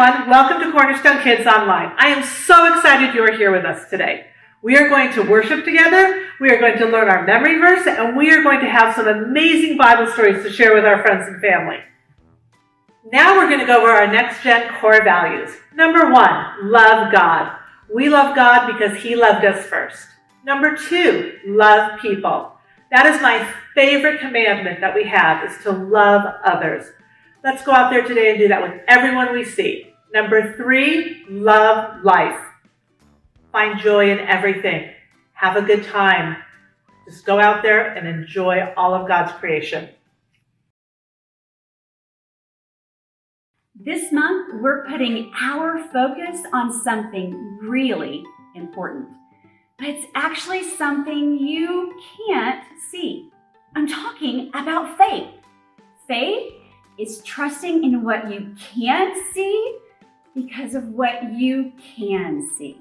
everyone. Welcome to Cornerstone Kids Online. I am so excited you are here with us today. We are going to worship together, we are going to learn our memory verse, and we are going to have some amazing Bible stories to share with our friends and family. Now we're going to go over our Next Gen core values. Number 1, love God. We love God because He loved us first. Number 2, love people. That is my favorite commandment that we have, is to love others. Let's go out there today and do that with everyone we see. Number 3, love life. Find joy in everything. Have a good time. Just go out there and enjoy all of God's creation. This month, we're putting our focus on something really important. But it's actually something you can't see. I'm talking about faith. Faith is trusting in what you can't see because of what you can see.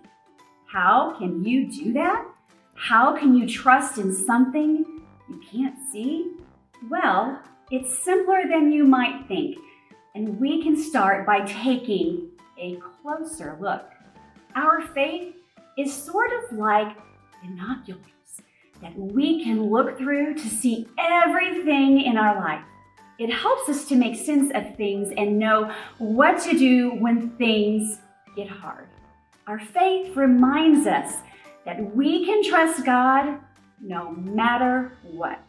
How can you do that? How can you trust in something you can't see? Well, it's simpler than you might think, and we can start by taking a closer look. Our faith is sort of like binoculars that we can look through to see everything in our life. It helps us to make sense of things and know what to do when things get hard. Our faith reminds us that we can trust God no matter what.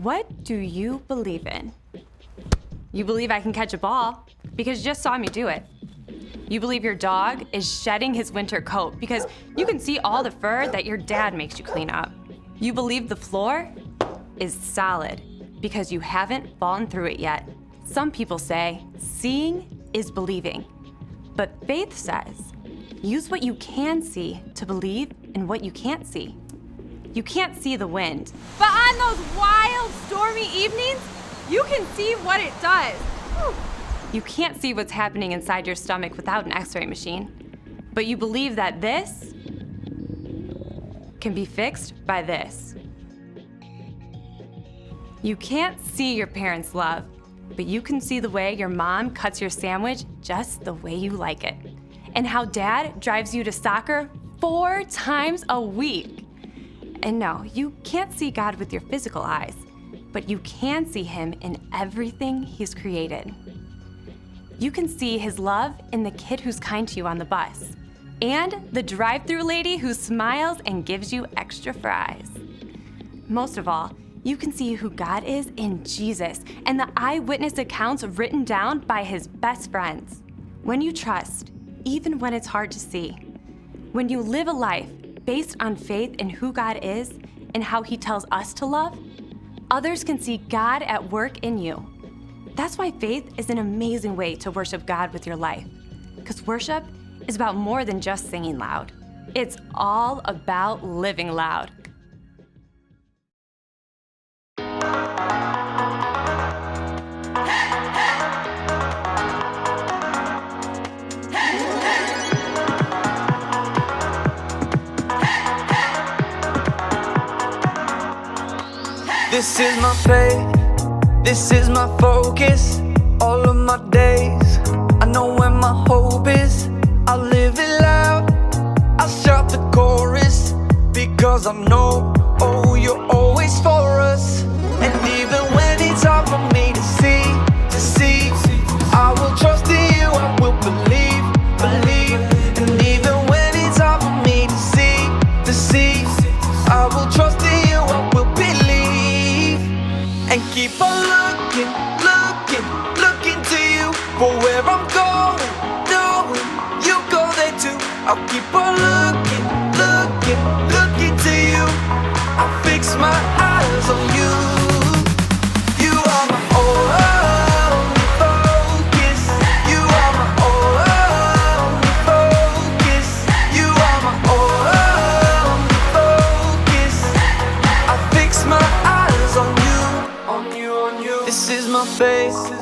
What do you believe in? You believe I can catch a ball because you just saw me do it. You believe your dog is shedding his winter coat because you can see all the fur that your dad makes you clean up. You believe the floor is solid because you haven't fallen through it yet. Some people say seeing is believing, but faith says use what you can see to believe in what you can't see. You can't see the wind, but on those wild, stormy evenings, you can see what it does. Whew. You can't see what's happening inside your stomach without an X-ray machine, but you believe that this can be fixed by this. You can't see your parents' love, but you can see the way your mom cuts your sandwich just the way you like it, and how dad drives you to soccer 4 times a week. And no, you can't see God with your physical eyes, but you can see Him in everything He's created. You can see His love in the kid who's kind to you on the bus, and the drive-thru lady who smiles and gives you extra fries. Most of all, you can see who God is in Jesus and the eyewitness accounts written down by His best friends. When you trust, even when it's hard to see, when you live a life based on faith in who God is and how He tells us to love, others can see God at work in you. That's why faith is an amazing way to worship God with your life. Because worship is about more than just singing loud. It's all about living loud. This is my faith, this is my focus, all of my days. I know where my hope is, I'll live it loud. I'll shout the chorus, because I know, oh, you're always for us. And even when it's hard for me to see, I will trust in you, I will believe. And even when it's hard for me to see, I will trust in you, I will believe. And keep on looking to you for where I'm going, knowing you go there too. I'll keep on looking to you. I'll fix my eyes on you. You are my only focus. You are my only focus. You are my only focus. I fix my eyes on you. This is my faith.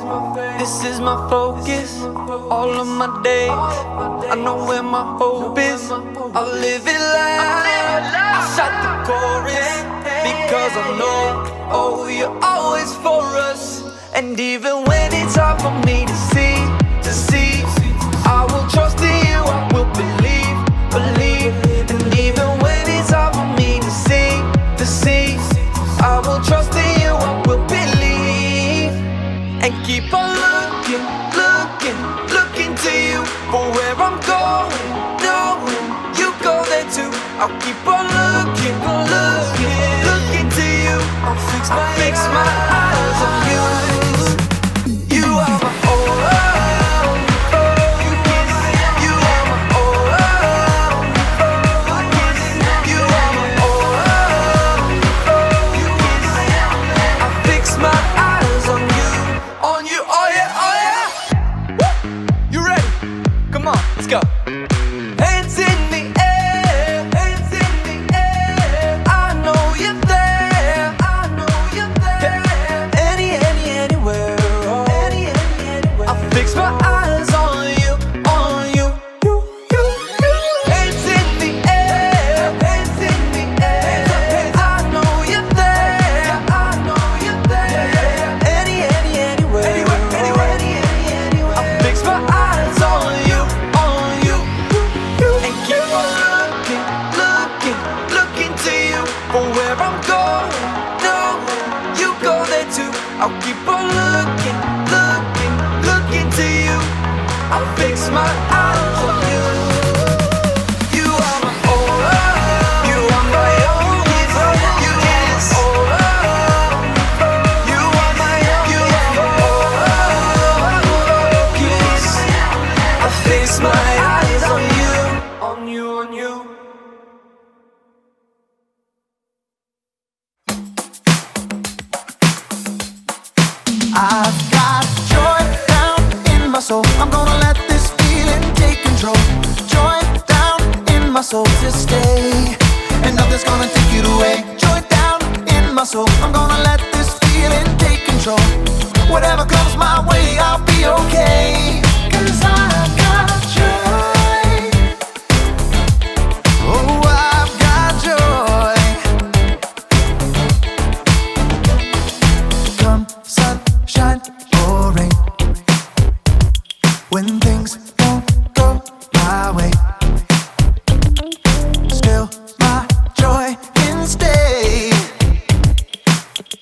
is my focus, all of my days. I know where my hope is, I'll live it loud. I shout the chorus because I know, oh, you're always for us. And even when it's hard for me to see, I will trust in you, I will believe. And even when it's hard for me to see, I will trust in you, I will believe. And keep on looking to you for where I'm going, knowing you go there too. I'll keep on looking to you. I'll fix my eyes on you. You are my all, you are my all, you are my all. I fix my eyes on you, oh yeah. Woo! You ready? Come on, let's go. Hands in the air, hands in the air. I know you're there, I know you're there. Anywhere, oh. Anywhere. I fix my eyes on you, you. Hands in the air, hands in the air. I know you're there, I know you're there. Anywhere, oh. I fix my eyes on you, and keep on looking to you for where I'm going. No, you go there too. I'll keep on looking to you. I'll fix my eyes on you. You are my all, you are my only, you is all. You are my all, kiss. I fix my eyes on you. I've got joy down in my soul. I'm gonna let this feeling take control. Joy down in my soul to stay, and nothing's gonna take it away. Joy down in my soul. I'm gonna let this feeling take control. Whatever comes my way, I'll be okay. 'Cause I've got joy. Oh, I've got joy. Come sunshine or rain, when things don't go my way, still my joy can stay.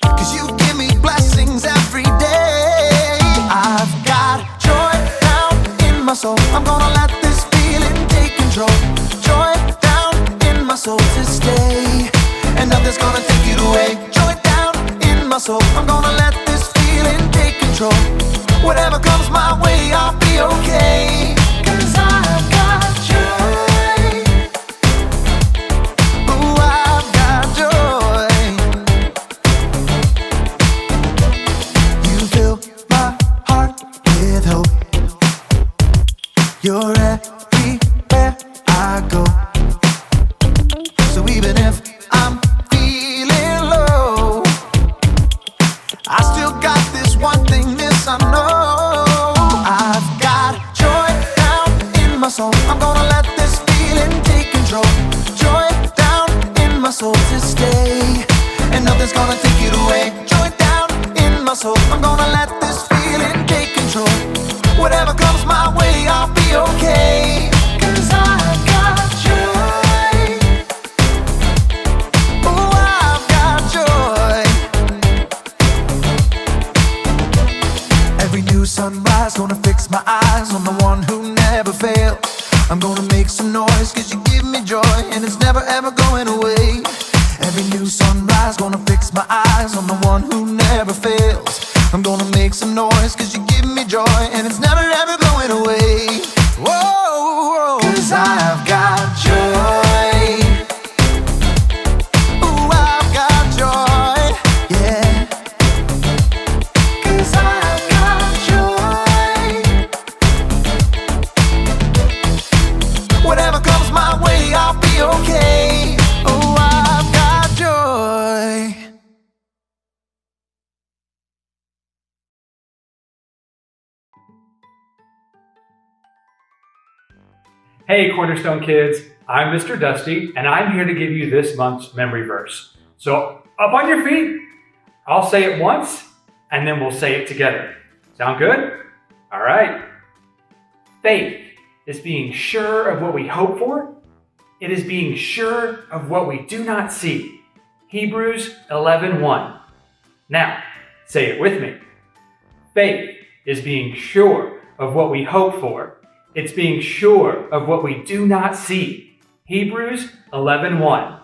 'Cause you give me blessings every day. I've got joy down in my soul. I'm gonna let this feeling take control. Joy down in my soul to stay, and nothing's gonna take it away. Joy down in my soul. I'm gonna let this feeling take control. Whatever comes my way, I'll be okay. 'Cause I've got joy. Oh, I've got joy. You fill my heart with hope. You're everywhere I go. So even if I'm feeling low, I still got this one thing, this I know. I've got joy down in my soul. I'm gonna let this feeling take control. Joy down in my soul to stay, and nothing's gonna take it away. Joy down in my soul. I'm gonna let this feeling take control. Whatever comes my way, I'll be okay. 'Cause I've got joy. Oh, I've got joy. Every new sunrise gonna fix my eyes on the one who never failed. I'm gonna make some noise 'cause you give me joy, and it's never ever going away. Every new sunrise gonna fix my eyes on the one who never fails. I'm gonna make some noise 'cause you give me joy, and it's never ever going away. Whoa, 'cause I've got joy. Ooh, I've got joy, yeah. 'Cause I've got joy. Whatever comes my way, I'll be okay. Oh, I've got joy. Hey Cornerstone kids, I'm Mr. Dusty, and I'm here to give you this month's memory verse. So up on your feet, I'll say it once, and then we'll say it together. Sound good? All right. Faith is being sure of what we hope for. It is being sure of what we do not see. Hebrews 11:1. Now, say it with me. Faith is being sure of what we hope for. It's being sure of what we do not see. Hebrews 11:1.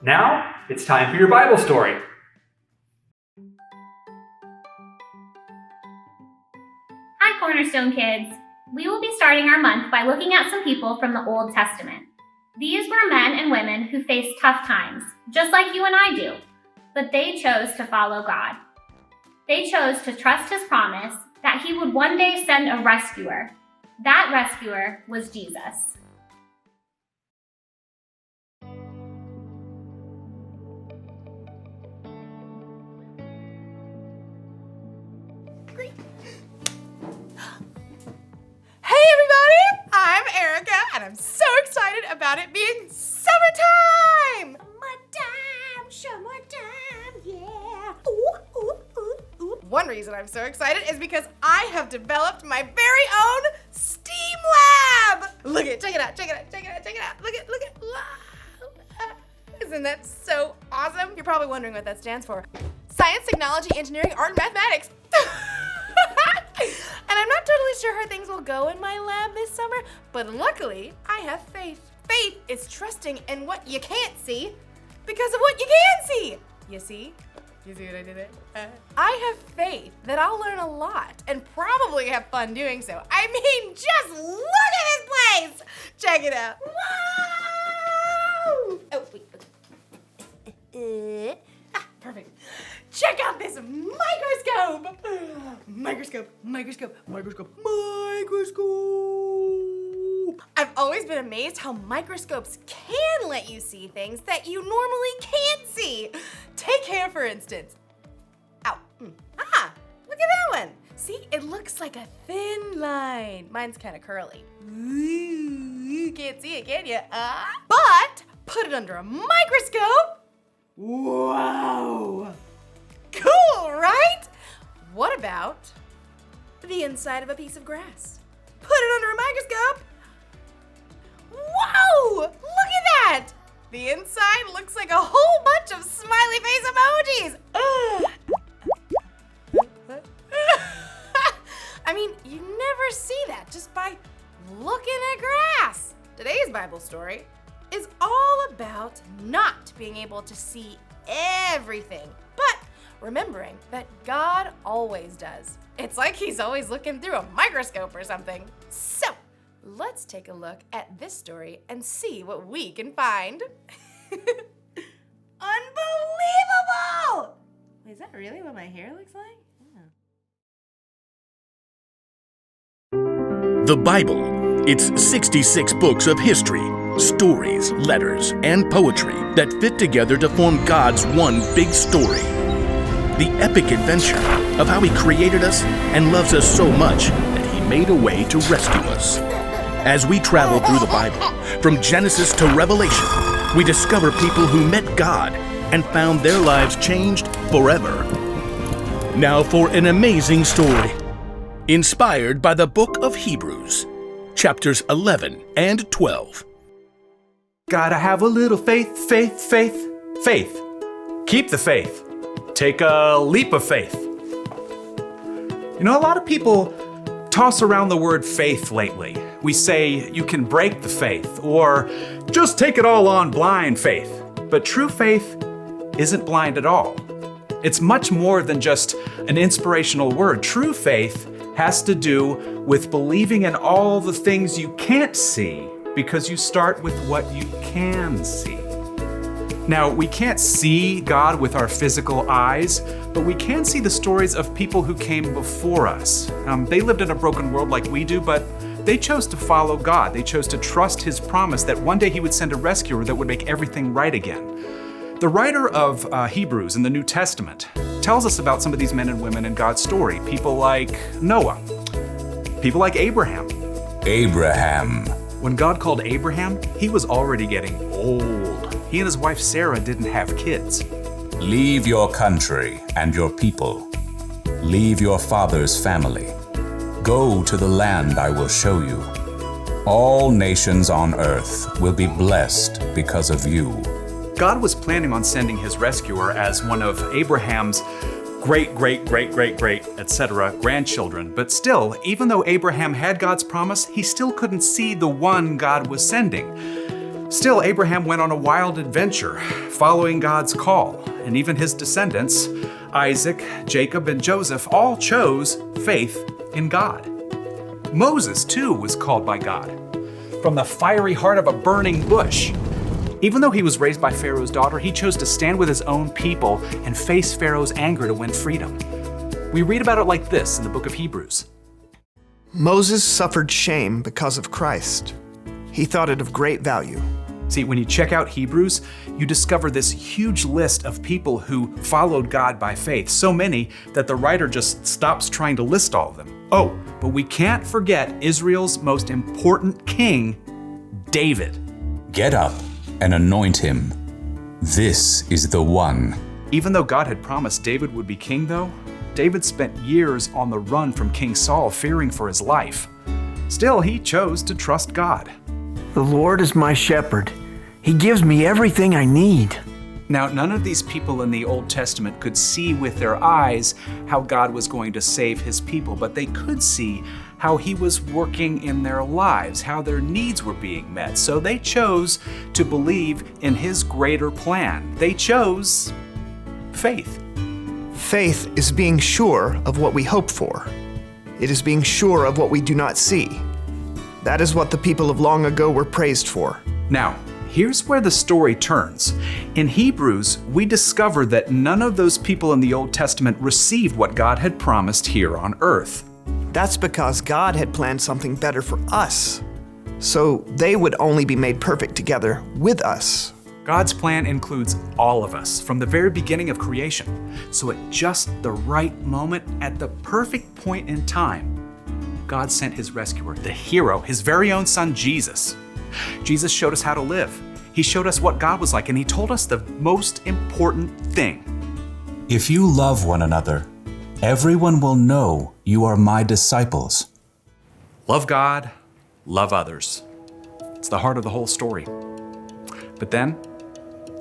Now, it's time for your Bible story. Hi, Cornerstone kids. We will be starting our month by looking at some people from the Old Testament. These were men and women who faced tough times, just like you and I do. But they chose to follow God. They chose to trust His promise that He would one day send a rescuer. That rescuer was Jesus. Hey everybody! I'm Erica and I'm so excited about it being summertime! Summertime, yeah! Ooh, ooh, ooh, ooh. One reason I'm so excited is because I have developed my very own STEAM lab! Look it, check it out, check it out, check it out, check it out. Look it, wow! Isn't that so awesome? You're probably wondering what that stands for. Science, technology, engineering, art, and mathematics. And I'm not totally sure how things will go in my lab this summer, but luckily I have faith. Faith is trusting in what you can't see because of what you can see. You see? You see what I did there? I have faith that I'll learn a lot and probably have fun doing so. I mean, just look at this place! Check it out. Wow! Oh, wait. Perfect. Check out this microscope! Microscope. I've always been amazed how microscopes can let you see things that you normally can't see. Take hair, for instance. Ow. Ah, look at that one. See, it looks like a thin line. Mine's kind of curly. Ooh, you can't see it, can you? But put it under a microscope. Wow. Cool, right? What about the inside of a piece of grass? Put it under a microscope. Whoa! Look at that! The inside looks like a whole bunch of smiley face emojis. I mean, you never see that just by looking at grass. Today's Bible story is all about not being able to see everything, but remembering that God always does. It's like He's always looking through a microscope or something. So, let's take a look at this story and see what we can find. Unbelievable! Is that really what my hair looks like? Yeah. The Bible. It's 66 books of history, stories, letters, and poetry that fit together to form God's one big story. The epic adventure of how He created us and loves us so much that He made a way to rescue us. As we travel through the Bible, from Genesis to Revelation, we discover people who met God and found their lives changed forever. Now for an amazing story, inspired by the book of Hebrews, chapters 11 and 12. Gotta have a little faith, faith, faith, faith. Keep the faith. Take a leap of faith. You know, a lot of people toss around the word faith lately. We say you can break the faith or just take it all on blind faith. But true faith isn't blind at all. It's much more than just an inspirational word. True faith has to do with believing in all the things you can't see because you start with what you can see. Now, we can't see God with our physical eyes, but we can see the stories of people who came before us. They lived in a broken world like we do, but they chose to follow God. They chose to trust His promise that one day He would send a rescuer that would make everything right again. The writer of Hebrews in the New Testament tells us about some of these men and women in God's story. People like Noah, people like Abraham. When God called Abraham, he was already getting old. He and his wife Sarah didn't have kids. Leave your country and your people. Leave your father's family. Go to the land I will show you. All nations on earth will be blessed because of you. God was planning on sending his rescuer as one of Abraham's great, etc. grandchildren. But still, even though Abraham had God's promise, he still couldn't see the one God was sending. Still, Abraham went on a wild adventure, following God's call, and even his descendants, Isaac, Jacob, and Joseph, all chose faith in God. Moses, too, was called by God from the fiery heart of a burning bush. Even though he was raised by Pharaoh's daughter, he chose to stand with his own people and face Pharaoh's anger to win freedom. We read about it like this in the book of Hebrews. Moses suffered shame because of Christ. He thought it of great value. See, when you check out Hebrews, you discover this huge list of people who followed God by faith, so many that the writer just stops trying to list all of them. Oh, but we can't forget Israel's most important king, David. Get up and anoint him. This is the one. Even though God had promised David would be king, though, David spent years on the run from King Saul, fearing for his life. Still, he chose to trust God. The Lord is my shepherd. He gives me everything I need. Now, none of these people in the Old Testament could see with their eyes how God was going to save his people, but they could see how he was working in their lives, how their needs were being met. So they chose to believe in his greater plan. They chose faith. Faith is being sure of what we hope for. It is being sure of what we do not see. That is what the people of long ago were praised for. Now, here's where the story turns. In Hebrews, we discover that none of those people in the Old Testament received what God had promised here on earth. That's because God had planned something better for us, so they would only be made perfect together with us. God's plan includes all of us from the very beginning of creation. So at just the right moment, at the perfect point in time, God sent his rescuer, the hero, his very own son, Jesus. Jesus showed us how to live. He showed us what God was like, and he told us the most important thing. If you love one another, everyone will know you are my disciples. Love God, love others. It's the heart of the whole story. But then,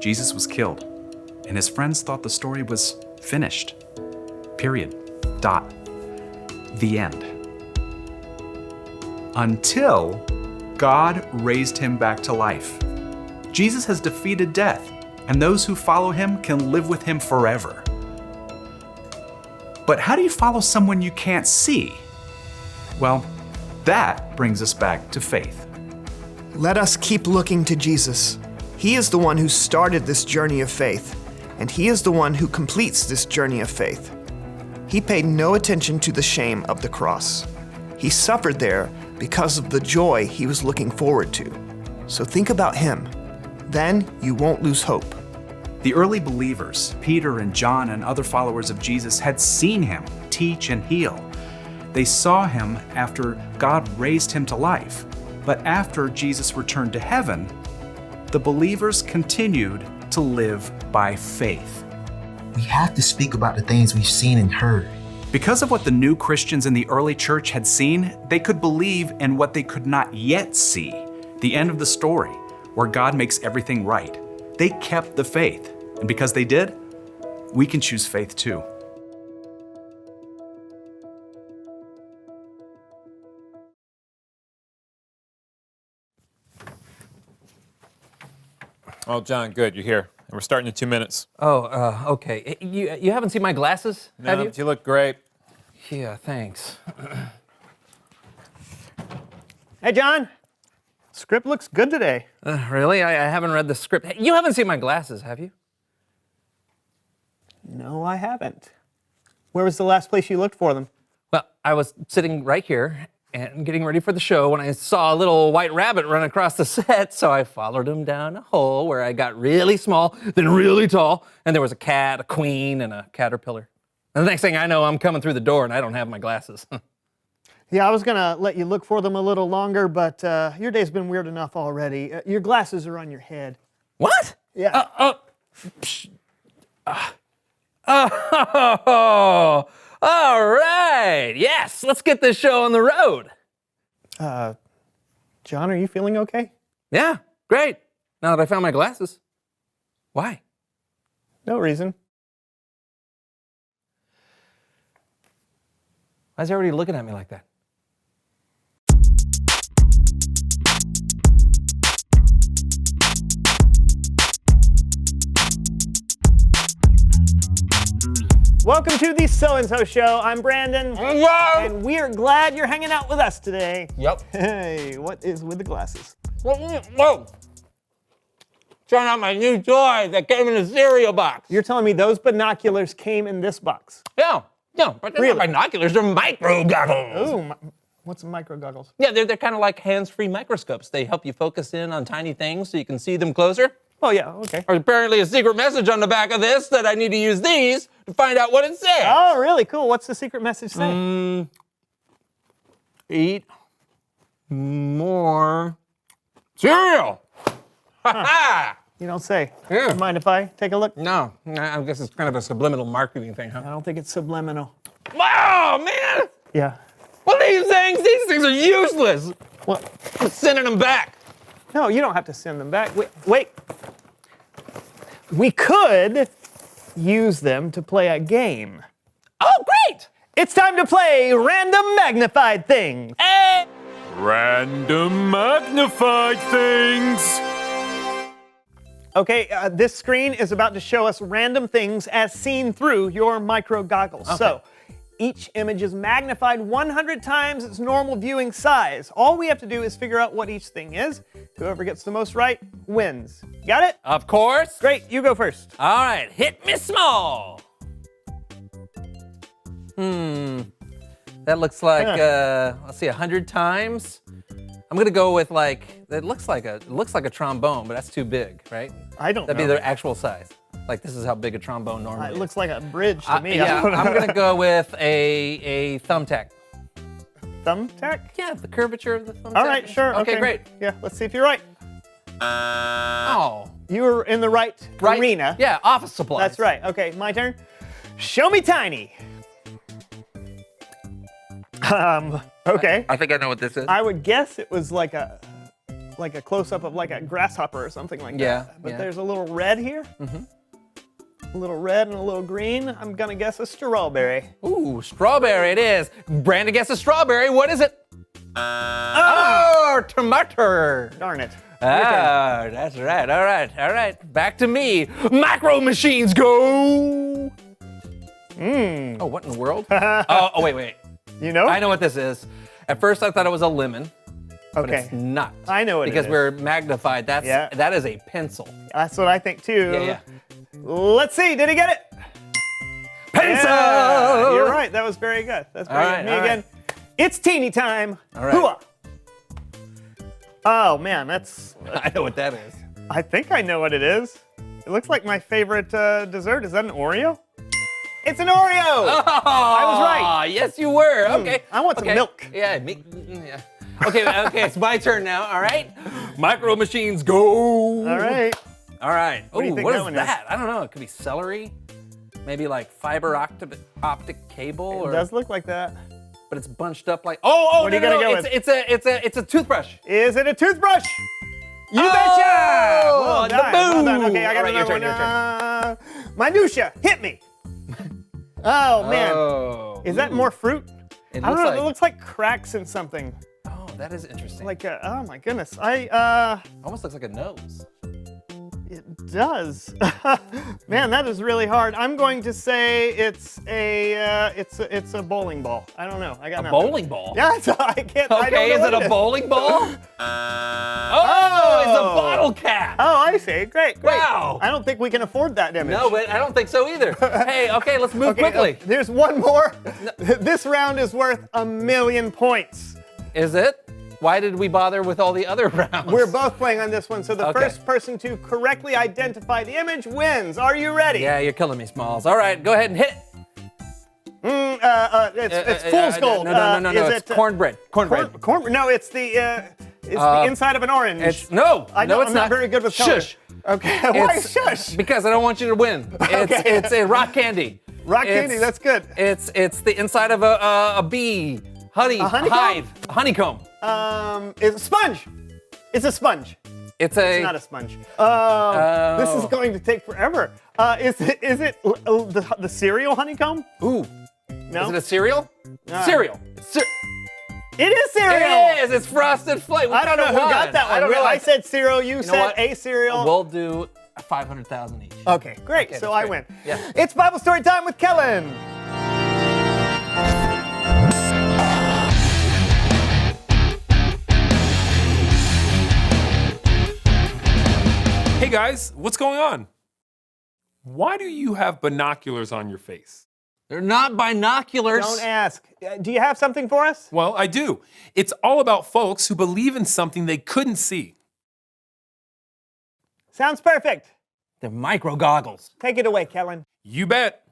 Jesus was killed, and his friends thought the story was finished. Period. Dot. The end. Until God raised him back to life. Jesus has defeated death, and those who follow him can live with him forever. But how do you follow someone you can't see? Well, that brings us back to faith. Let us keep looking to Jesus. He is the one who started this journey of faith, and he is the one who completes this journey of faith. He paid no attention to the shame of the cross. He suffered there because of the joy he was looking forward to. So think about him. Then you won't lose hope. The early believers, Peter and John and other followers of Jesus, had seen him teach and heal. They saw him after God raised him to life. But after Jesus returned to heaven, the believers continued to live by faith. We have to speak about the things we've seen and heard. Because of what the new Christians in the early church had seen, they could believe in what they could not yet see, the end of the story, where God makes everything right. They kept the faith, and because they did, we can choose faith too. Oh, John, good, you're here. And we're starting in 2 minutes. Oh, okay. You haven't seen my glasses, have you? No, you look great. Yeah, thanks. Hey, John. Script looks good today. Really? I haven't read the script. Hey, you haven't seen my glasses, have you? No, I haven't. Where was the last place you looked for them? Well, I was sitting right here and getting ready for the show when I saw a little white rabbit run across the set, so I followed him down a hole where I got really small, then really tall, and there was a cat, a queen, and a caterpillar. And the next thing I know, I'm coming through the door and I don't have my glasses. Yeah, I was gonna let you look for them a little longer, but your day's been weird enough already. Your glasses are on your head. What? Yeah. Oh, all right. Yes, let's get this show on the road. John, are you feeling okay? Yeah, great. Now that I found my glasses. Why? No reason. Why is everybody looking at me like that? Welcome to the So-and-So Show. I'm Brandon. Hello. And we are glad you're hanging out with us today. Yep. Hey, what is with the glasses? Whoa. Trying out my new toy that came in a cereal box. You're telling me those binoculars came in this box? Yeah, but they're not binoculars, they're micro goggles. Ooh, what's micro goggles? Yeah, they're kind of like hands-free microscopes. They help you focus in on tiny things so you can see them closer. Oh, yeah, okay. There's apparently a secret message on the back of this that I need to use these to find out what it says. Oh, really? Cool. What's the secret message say? Eat more cereal. Ha-ha! You don't say. Yeah. Mind if I take a look? No, I guess it's kind of a subliminal marketing thing, huh? I don't think it's subliminal. Wow, man! Yeah. What are these things? These things are useless. What? I'm sending them back. No, you don't have to send them back. Wait. We could use them to play a game. Oh, great! It's time to play Random Magnified Things. Hey! Random magnified things. Okay, this screen is about to show us random things as seen through your micro goggles. Okay. So, each image is magnified 100 times its normal viewing size. All we have to do is figure out what each thing is. Whoever gets the most right wins. Got it? Of course. Great, you go first. All right, hit me small. That looks like, let's see, 100 times. I'm gonna go with it looks like a trombone, but that's too big, right? I don't know. That'd be the actual size. Like this is how big a trombone normally It is. looks like a bridge to me. Yeah, I'm gonna go with a thumbtack. Thumbtack? Yeah, the curvature of the thumbtack. All right, sure. Okay, great. Yeah, let's see if you're right. Oh. You were in the right arena. Yeah, office supplies. That's right. Okay, my turn. Show me tiny. Okay. I think I know what this is. I would guess it was like a close-up of like a grasshopper or something like that. But there's a little red here. A little red and a little green. I'm gonna guess a strawberry. Ooh, strawberry it is. Brandon guesses strawberry. What is it? Oh, tomato. Darn it. Ah, that's right. All right. Back to me. Macro machines go. Oh, what in the world? Oh, wait. You know? I know what this is. At first, I thought it was a lemon. But it's not. I know what it is. Because we're magnified. That is a pencil. That's what I think too. Yeah. Let's see. Did he get it? Pencil. Yeah, you're right. That was very good. That's very good. Me again. It's teeny time. All right. Hooah. Oh man, that's. I know what that is. I think I know what it is. It looks like my favorite dessert. Is that an Oreo? It's an Oreo. Oh, I was right. Yes, you were. Okay. I want some milk. Yeah. Okay, it's my turn now. All right. Micro machines go. All right. What do you think what that is one that? I don't know. It could be celery. Maybe like fiber optic cable. It does look like that. But it's bunched up like. Oh, what are you gonna go with? It's a toothbrush. Is it a toothbrush? You betcha! Well done. Okay, I got another one. Your turn. Minutia, hit me. Oh man, Oh, is that more fruit? It I don't looks know. like- It looks like cracks in something. Oh, that is interesting. Like oh my goodness, almost looks like a nose. It does. Man, that is really hard. I'm going to say it's a bowling ball. I don't know. I got nothing. Bowling ball? Yeah, I can't. I don't Okay, know is what it a bowling ball? Oh, it's a bottle cap. Oh, I see. Great. Wow. I don't think we can afford that image. No, but I don't think so either. Hey, okay, let's move quickly. There's one more. This round is worth 1,000,000 points. Is it? Why did we bother with all the other rounds? We're both playing on this one, so the first person to correctly identify the image wins. Are you ready? Yeah, you're killing me, Smalls. All right, go ahead and hit it. It's fool's gold. No. It's cornbread. Cornbread. No, it's the inside of an orange. It's no. I know, no, it's I'm not very good with color. Shush. Okay. Why It's- shush? Because I don't want you to win. It's a rock candy. Rock candy. That's good. It's the inside of a bee. Honey. A honeycomb? Hive. Honeycomb. It's a sponge. It's a sponge. It's not a sponge. This is going to take forever. Is it the cereal honeycomb? Ooh. No. Is it a cereal? Cereal. It is cereal. It is. It's Frosted Flakes. I don't know who got that one. I don't know. I said cereal. You know said what? a cereal. We'll do 500,000 each. Okay, great. Okay, So that's I great. win. Yeah. It's Bible story time with Kellen. Hey guys, what's going on? Why do you have binoculars on your face? They're not binoculars. Don't ask. Do you have something for us? Well, I do. It's all about folks who believe in something they couldn't see. Sounds perfect. They're micro goggles. Take it away, Kellen. You bet.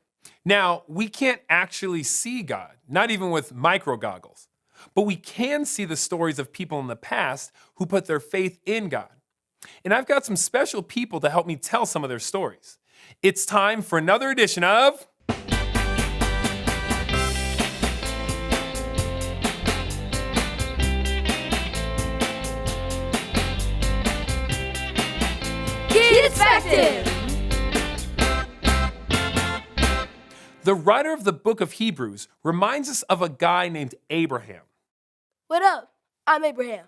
Now, we can't actually see God, not even with micro goggles. But we can see the stories of people in the past who put their faith in God. And I've got some special people to help me tell some of their stories. It's time for another edition of Kidspective! The writer of the book of Hebrews reminds us of a guy named Abraham. What up? I'm Abraham.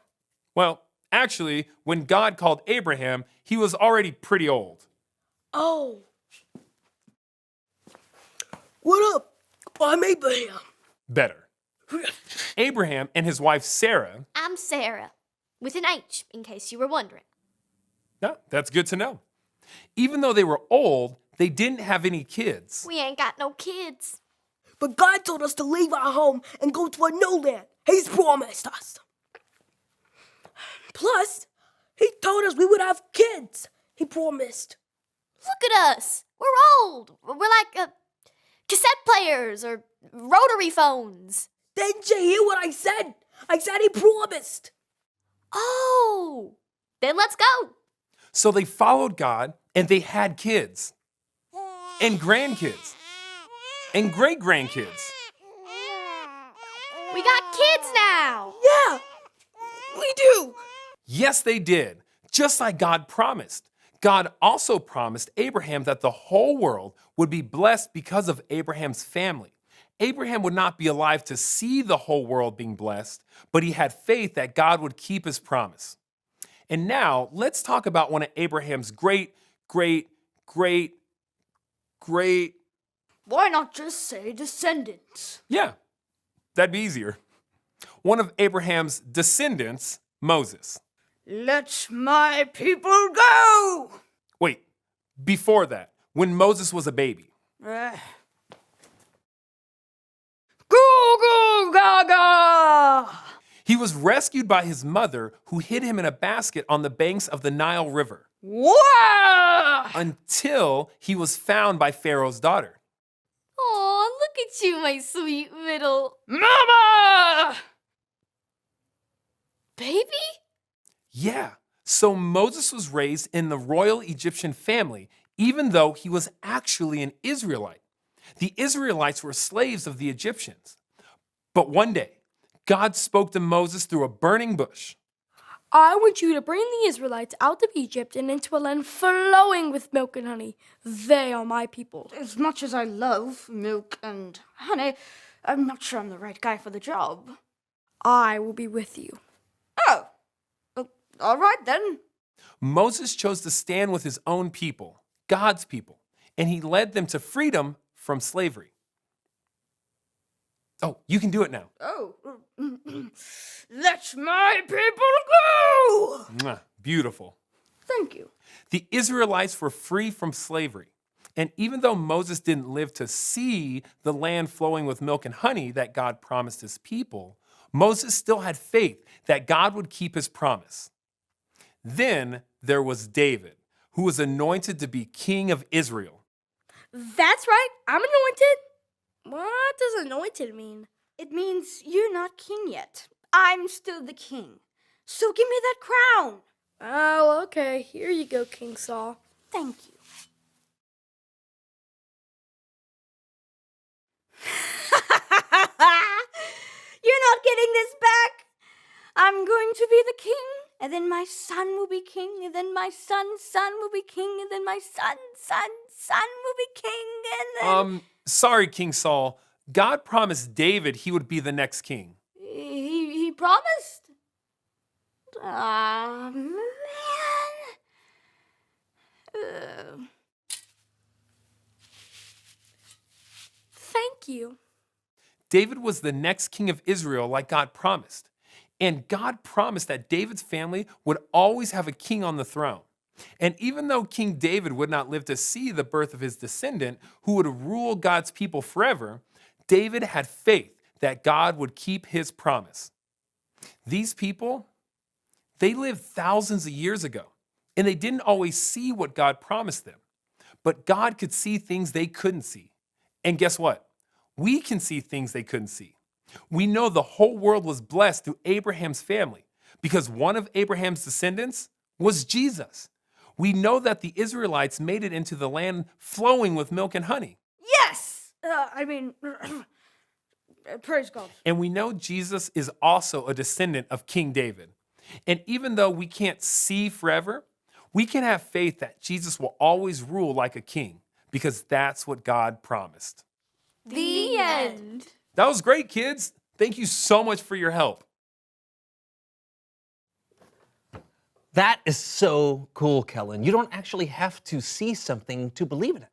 Well, actually, when God called Abraham, he was already pretty old. Oh. What up? I'm Abraham. Better. Abraham and his wife Sarah. I'm Sarah, with an H, in case you were wondering. Yeah, that's good to know. Even though they were old, they didn't have any kids. We ain't got no kids. But God told us to leave our home and go to a new land. He's promised us. Plus, he told us we would have kids. He promised. Look at us. We're old. We're like cassette players or rotary phones. Didn't you hear what I said? I said he promised. Oh, then let's go. So they followed God and they had kids and grandkids and great-grandkids. We got kids now. Yeah, we do. Yes, they did, just like God promised. God also promised Abraham that the whole world would be blessed because of Abraham's family. Abraham would not be alive to see the whole world being blessed, but he had faith that God would keep his promise. And now, let's talk about one of Abraham's great. Why not just say descendants? Yeah, that'd be easier. One of Abraham's descendants, Moses. Let my people go! Wait, before that, when Moses was a baby. Goo goo gaga! He was rescued by his mother, who hid him in a basket on the banks of the Nile River. Wow! Until he was found by Pharaoh's daughter. Oh, look at you, my sweet little Mama! baby. Yeah, so Moses was raised in the royal Egyptian family, even though he was actually an Israelite. The Israelites were slaves of the Egyptians. But one day, God spoke to Moses through a burning bush. I want you to bring the Israelites out of Egypt and into a land flowing with milk and honey. They are my people. As much as I love milk and honey, I'm not sure I'm the right guy for the job. I will be with you. Oh, all right then. Moses chose to stand with his own people, God's people, and he led them to freedom from slavery. Oh, you can do it now. Oh, let my people go! Mwah, beautiful. Thank you. The Israelites were free from slavery. And even though Moses didn't live to see the land flowing with milk and honey that God promised his people, Moses still had faith that God would keep his promise. Then there was David, who was anointed to be king of Israel. That's right, I'm anointed. What does anointed mean? It means you're not king yet. I'm still the king. So give me that crown. Oh, okay. Here you go, King Saul. Thank you. You're not getting this back. I'm going to be the king, and then my son will be king, and then my son's son will be king, and then my son's son will be king, and then... Sorry, King Saul. God promised David he would be the next king. He promised? Ah, man. Thank you. David was the next king of Israel like God promised. And God promised that David's family would always have a king on the throne. And even though King David would not live to see the birth of his descendant, who would rule God's people forever, David had faith that God would keep his promise. These people, they lived thousands of years ago, and they didn't always see what God promised them. But God could see things they couldn't see. And guess what? We can see things they couldn't see. We know the whole world was blessed through Abraham's family because one of Abraham's descendants was Jesus. We know that the Israelites made it into the land flowing with milk and honey. Yes! Praise God. And we know Jesus is also a descendant of King David. And even though we can't see forever, we can have faith that Jesus will always rule like a king because that's what God promised. The end. That was great, kids. Thank you so much for your help. That is so cool, Kellen. You don't actually have to see something to believe in it.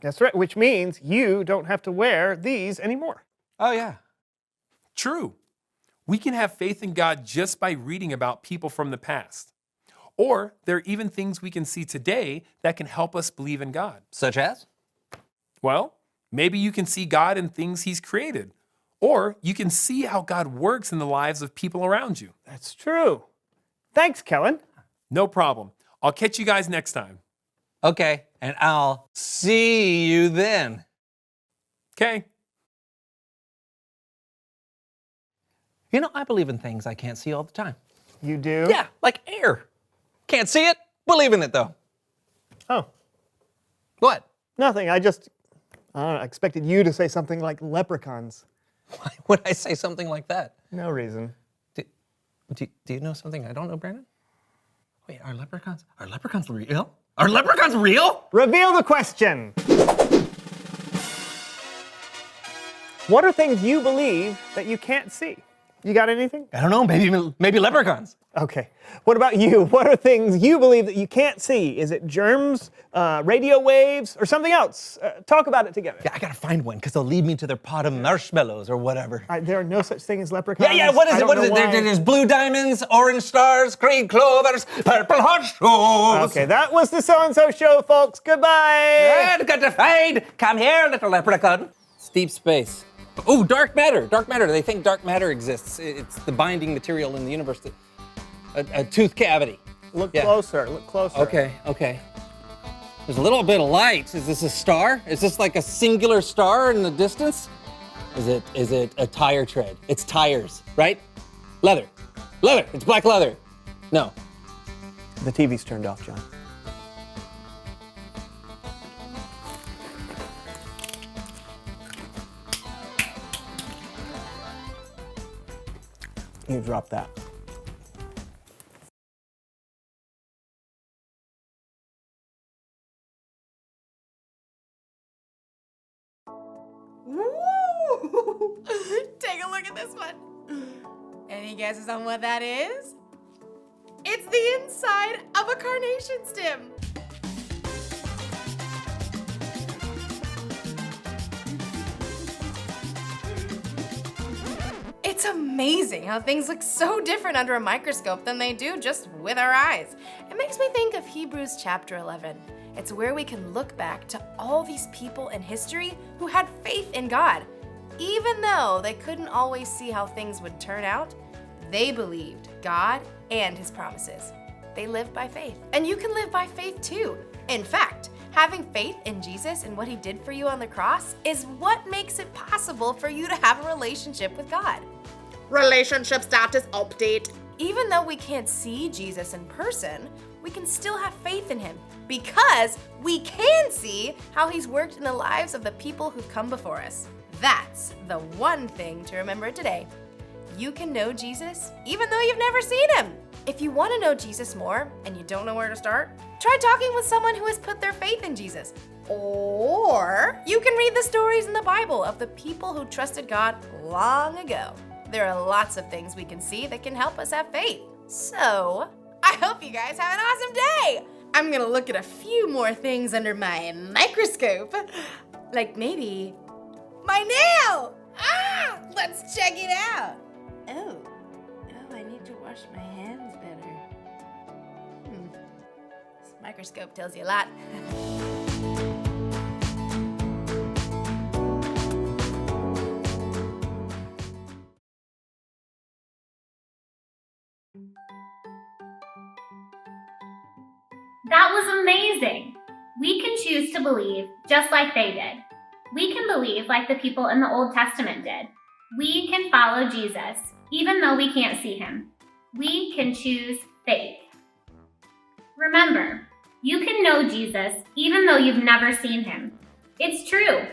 That's right, which means you don't have to wear these anymore. Oh, yeah. True. We can have faith in God just by reading about people from the past. Or there are even things we can see today that can help us believe in God. Such as? Well, maybe you can see God in things He's created. Or you can see how God works in the lives of people around you. That's true. Thanks, Kellen. No problem. I'll catch you guys next time. Okay, and I'll see you then. Okay. You know, I believe in things I can't see all the time. You do? Yeah, like air. Can't see it, believe in it though. Oh. What? Nothing. I expected you to say something like leprechauns. Why would I say something like that? No reason. Do you know something I don't know, Brandon? Wait, are leprechauns real? Are leprechauns real? Reveal the question. What are things you believe that you can't see? You got anything? I don't know, maybe leprechauns. Okay. What about you? What are things you believe that you can't see? Is it germs, radio waves, or something else? Talk about it together. Yeah, I gotta find one, because they'll lead me to their pot of marshmallows or whatever. There are no such thing as leprechauns. Yeah, what is it? What is it? There's blue diamonds, orange stars, green clovers, purple horseshoes. Okay, that was the So-and-So Show, folks. Goodbye. And got to fade. Come here, little leprechaun. It's deep space. Oh, dark matter. Dark matter. They think dark matter exists. It's the binding material in the universe. A tooth cavity. Look closer. Look closer. Okay. There's a little bit of light. Is this a star? Is this like a singular star in the distance? Is it a tire tread? It's tires, right? Leather. It's black leather. No. The TV's turned off, John. You drop that. Woo! Take a look at this one. Any guesses on what that is? It's the inside of a carnation stem. It's amazing how things look so different under a microscope than they do just with our eyes. It makes me think of Hebrews chapter 11. It's where we can look back to all these people in history who had faith in God. Even though they couldn't always see how things would turn out, they believed God and His promises. They lived by faith. And you can live by faith too. In fact, Having faith in Jesus and what he did for you on the cross is what makes it possible for you to have a relationship with God. Relationship status update. Even though we can't see Jesus in person, we can still have faith in him because we can see how he's worked in the lives of the people who've come before us. That's the one thing to remember today. You can know Jesus even though you've never seen him. If you want to know Jesus more and you don't know where to start, try talking with someone who has put their faith in Jesus. Or you can read the stories in the Bible of the people who trusted God long ago. There are lots of things we can see that can help us have faith. So, I hope you guys have an awesome day. I'm gonna look at a few more things under my microscope. Like maybe my nail. Let's check it out. Oh, I need to wash my hands better. This microscope tells you a lot. That was amazing! We can choose to believe just like they did. We can believe like the people in the Old Testament did. We can follow Jesus, even though we can't see him. We can choose faith. Remember, you can know Jesus even though you've never seen him. It's true.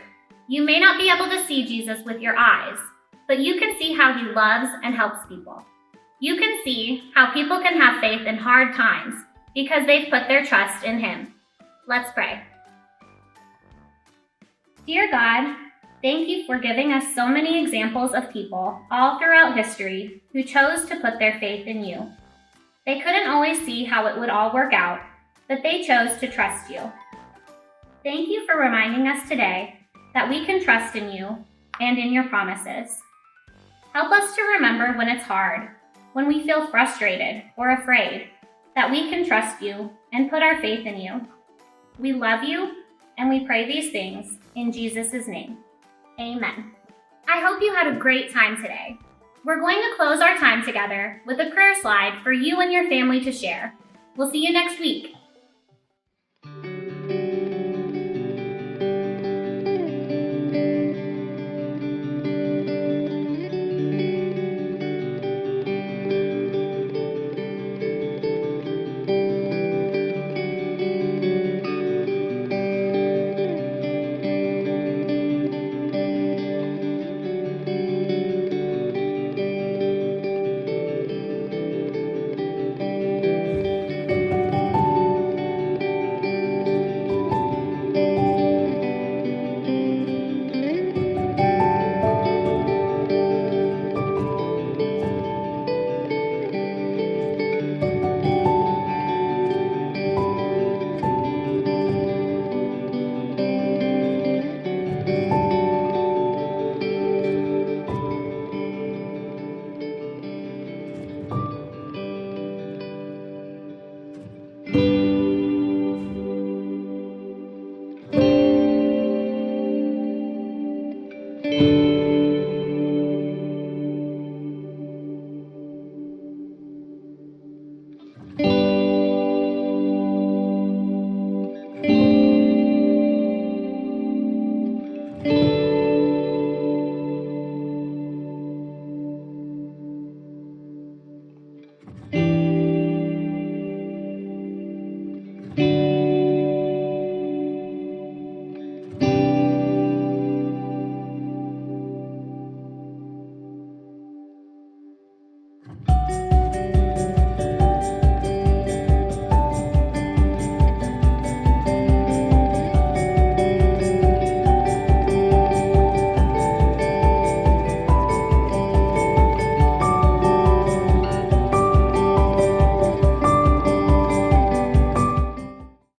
You may not be able to see Jesus with your eyes, but you can see how he loves and helps people. You can see how people can have faith in hard times because they've put their trust in him. Let's pray. Dear God, thank you for giving us so many examples of people all throughout history who chose to put their faith in you. They couldn't always see how it would all work out, but they chose to trust you. Thank you for reminding us today that we can trust in you and in your promises. Help us to remember when it's hard, when we feel frustrated or afraid, that we can trust you and put our faith in you. We love you, and we pray these things in Jesus' name. Amen. I hope you had a great time today. We're going to close our time together with a prayer slide for you and your family to share. We'll see you next week.